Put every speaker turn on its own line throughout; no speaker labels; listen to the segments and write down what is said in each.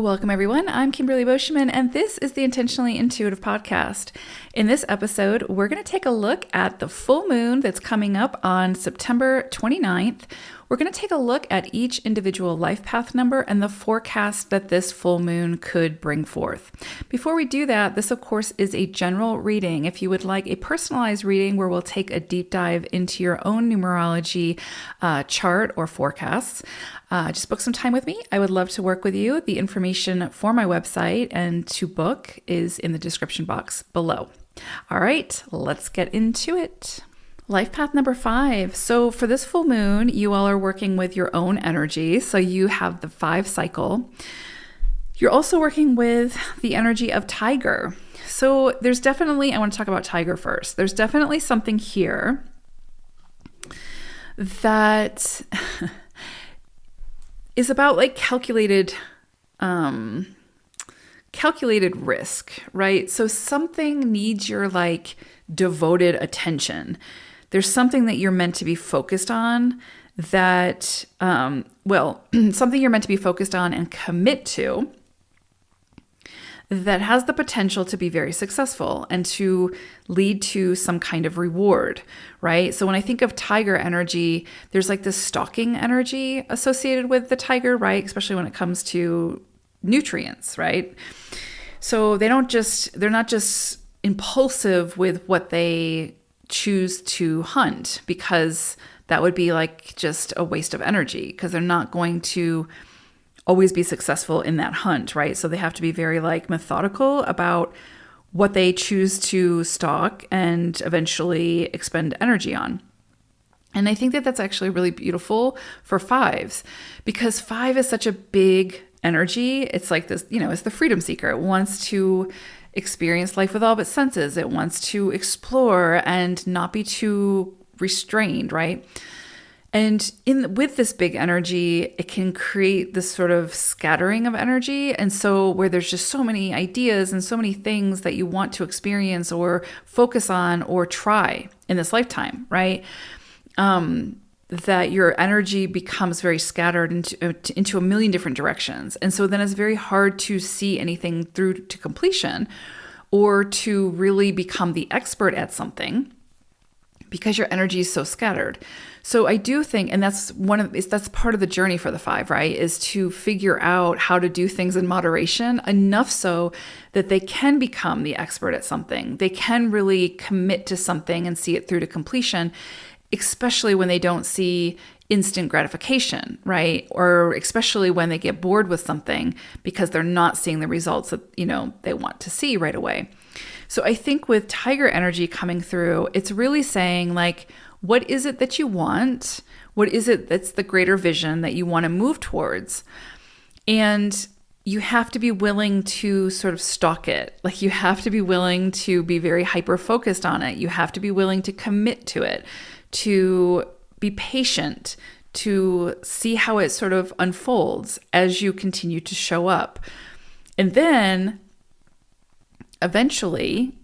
Welcome, everyone. I'm Kimberly Boschman, and this is the Intentionally Intuitive Podcast. In this episode, we're going to take a look at the full moon that's coming up on September 29th. We're going to take a look at each individual life path number and the forecast that this full moon could bring forth. Before we do that, this, of course, is a general reading. If you would like a personalized reading where we'll take a deep dive into your own numerology chart or forecasts, just book some time with me. I would love to work with you. The information for my website and to book is in the description box below. All right, let's get into it. Life path number 5. So for this full moon, you all are working with your own energy. So you have the 5 cycle. You're also working with the energy of Tiger. So there's definitely, I want to talk about Tiger first. There's definitely something here that is about like calculated risk, right? So something needs your like devoted attention. There's something that you're meant to be focused on that, something you're meant to be focused on and commit to that has the potential to be very successful and to lead to some kind of reward, right? So when I think of tiger energy, there's like this stalking energy associated with the tiger, right? Especially when it comes to nutrients, right? So they're not just impulsive with what they choose to hunt, because that would be like just a waste of energy, because they're not going to always be successful in that hunt, right? So they have to be very like methodical about what they choose to stalk and eventually expend energy on. And I think that that's actually really beautiful for 5s, because 5 is such a big energy. It's like this, it's the freedom seeker. It wants to experience life with all of its senses. It wants to explore and not be too restrained, right? And with this big energy, it can create this sort of scattering of energy. And so where there's just so many ideas and so many things that you want to experience or focus on or try in this lifetime, right? That your energy becomes very scattered into a million different directions. And so then it's very hard to see anything through to completion or to really become the expert at something because your energy is so scattered. So I do think, and that's part of the journey for the 5, right? Is to figure out how to do things in moderation, enough so that they can become the expert at something. They can really commit to something and see it through to completion, especially when they don't see instant gratification, right? Or especially when they get bored with something because they're not seeing the results that, they want to see right away. So I think with tiger energy coming through, it's really saying like, what is it that you want? What is it that's the greater vision that you want to move towards? And you have to be willing to sort of stalk it. Like you have to be willing to be very hyper-focused on it. You have to be willing to commit to it, to be patient, to see how it sort of unfolds as you continue to show up. And then eventually,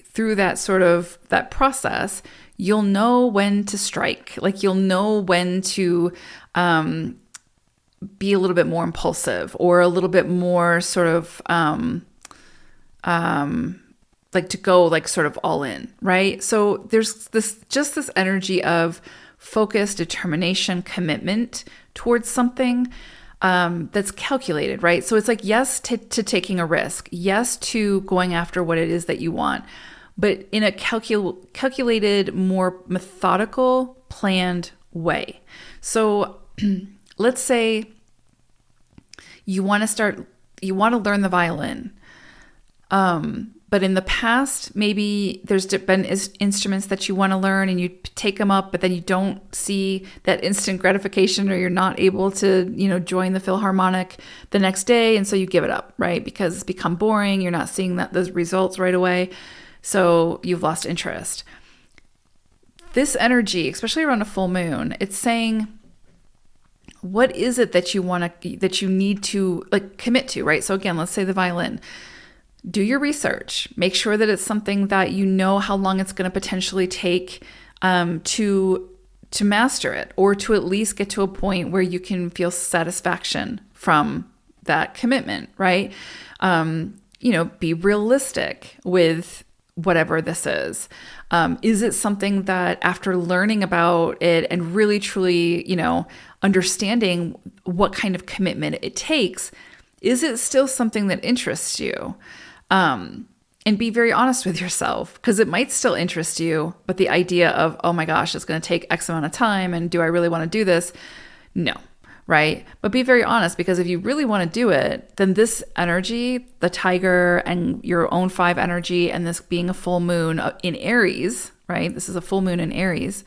through that process, you'll know when to strike. Like you'll know when to be a little bit more impulsive or a little bit more sort of like to go like sort of all in, right? So there's this energy of focus, determination, commitment towards something that's calculated, right? So it's like yes to taking a risk, yes to going after what it is that you want, but in a calculated, more methodical, planned way. So let's say you want to learn the violin. But in the past, maybe there's been instruments that you want to learn and you take them up, but then you don't see that instant gratification, or you're not able to, join the Philharmonic the next day. And so you give it up, right? Because it's become boring. You're not seeing those results right away. So you've lost interest. This energy, especially around a full moon, it's saying, what is it that you need to like commit to, right? So again, let's say the violin. Do your research. Make sure that it's something that you know how long it's going to potentially take to master it, or to at least get to a point where you can feel satisfaction from that commitment, right? Be realistic with whatever this is. Is it something that after learning about it and really truly, understanding what kind of commitment it takes, is it still something that interests you? And be very honest with yourself, because it might still interest you, but the idea of, oh my gosh, it's going to take X amount of time, and do I really want to do this? No, right? But be very honest, because if you really want to do it, then this energy, the tiger and your own 5 energy, and this being a full moon in Aries, right? This is a full moon in Aries,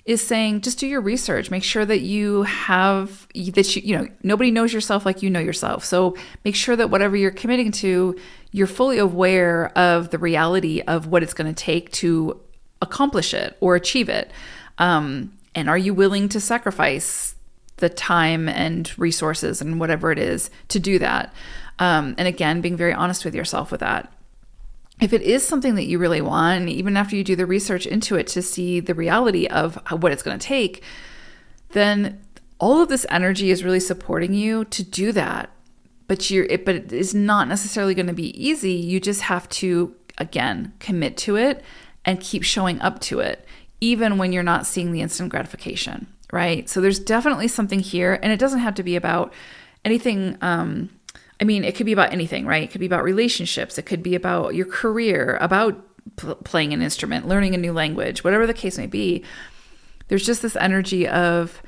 is saying just do your research. Make sure that you have, that nobody knows yourself like you know yourself. So make sure that whatever you're committing to, you're fully aware of the reality of what it's going to take to accomplish it or achieve it. And are you willing to sacrifice the time and resources and whatever it is to do that? And again, being very honest with yourself with that. If it is something that you really want, and even after you do the research into it to see the reality of what it's going to take, then all of this energy is really supporting you to do that. But it is not necessarily going to be easy. You just have to, again, commit to it and keep showing up to it, even when you're not seeing the instant gratification, right? So there's definitely something here, and it doesn't have to be about anything. It could be about anything, right? It could be about relationships. It could be about your career, about playing an instrument, learning a new language, whatever the case may be. There's just this energy of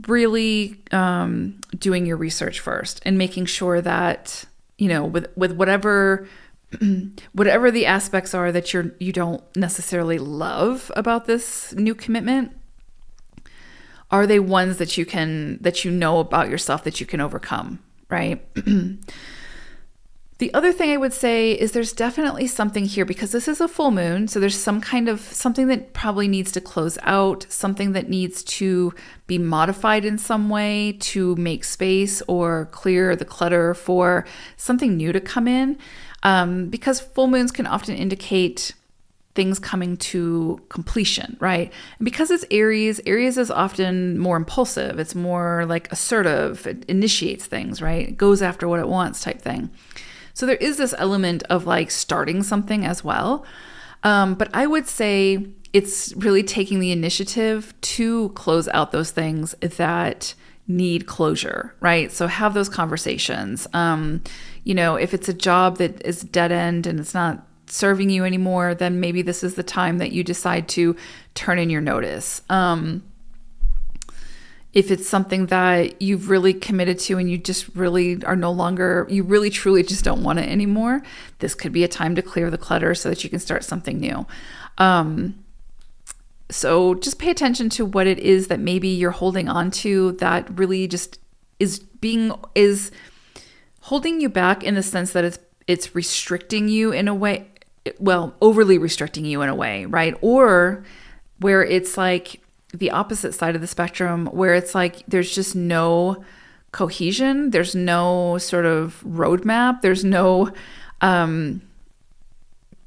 really doing your research first and making sure that, with whatever the aspects are that you don't necessarily love about this new commitment, are they ones that you know about yourself that you can overcome, right? The other thing I would say is there's definitely something here, because this is a full moon. So there's something that probably needs to close out, something that needs to be modified in some way to make space or clear the clutter for something new to come in. Because full moons can often indicate things coming to completion, right? And because it's Aries is often more impulsive. It's more like assertive. It initiates things, right? It goes after what it wants type thing. So there is this element of like starting something as well. But I would say it's really taking the initiative to close out those things that need closure, right? So have those conversations. If it's a job that is dead end and it's not serving you anymore, then maybe this is the time that you decide to turn in your notice. If it's something that you've really committed to and you just really are no longer, you really truly just don't want it anymore, this could be a time to clear the clutter so that you can start something new. So just pay attention to what it is that maybe you're holding on to that really just is holding you back, in the sense that it's restricting you in a way, overly restricting you in a way, right? Or where it's like the opposite side of the spectrum, where it's like there's just no cohesion, there's no sort of roadmap, there's no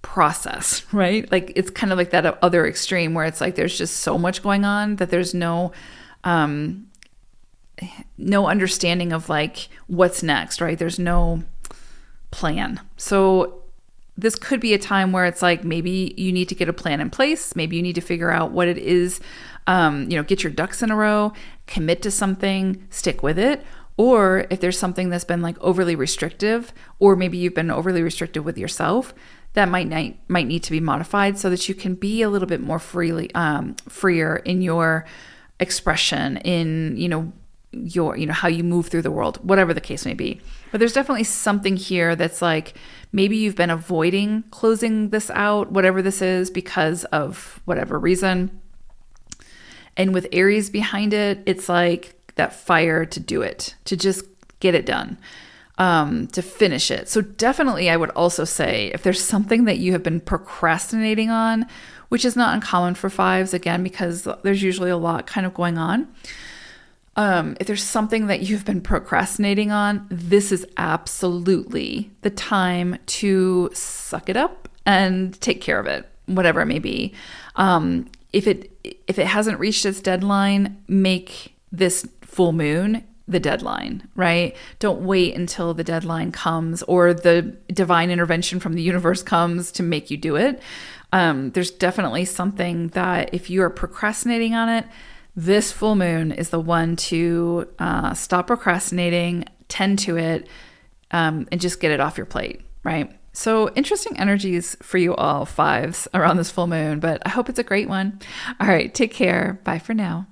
process, right? Like it's kind of like that other extreme where it's like there's just so much going on that there's no understanding of like what's next, right? There's no plan. So this could be a time where it's like maybe you need to get a plan in place. Maybe you need to figure out what it is, get your ducks in a row, commit to something, stick with it. Or if there's something that's been like overly restrictive, or maybe you've been overly restrictive with yourself, that might need to be modified so that you can be a little bit more freer in your expression, in, your how you move through the world, whatever the case may be. But there's definitely something here that's like maybe you've been avoiding closing this out, whatever this is, because of whatever reason. And with Aries behind it, it's like that fire to do it, to just get it done, to finish it. So definitely I would also say if there's something that you have been procrastinating on, which is not uncommon for fives, again, because there's usually a lot kind of going on. If there's something that you've been procrastinating on, this is absolutely the time to suck it up and take care of it, whatever it may be. If it hasn't reached its deadline, make this full moon the deadline, right? Don't wait until the deadline comes or the divine intervention from the universe comes to make you do it. There's definitely something that if you are procrastinating on it, this full moon is the one to stop procrastinating, tend to it, and just get it off your plate, right? So interesting energies for you all, fives, around this full moon, but I hope it's a great one. All right, take care. Bye for now.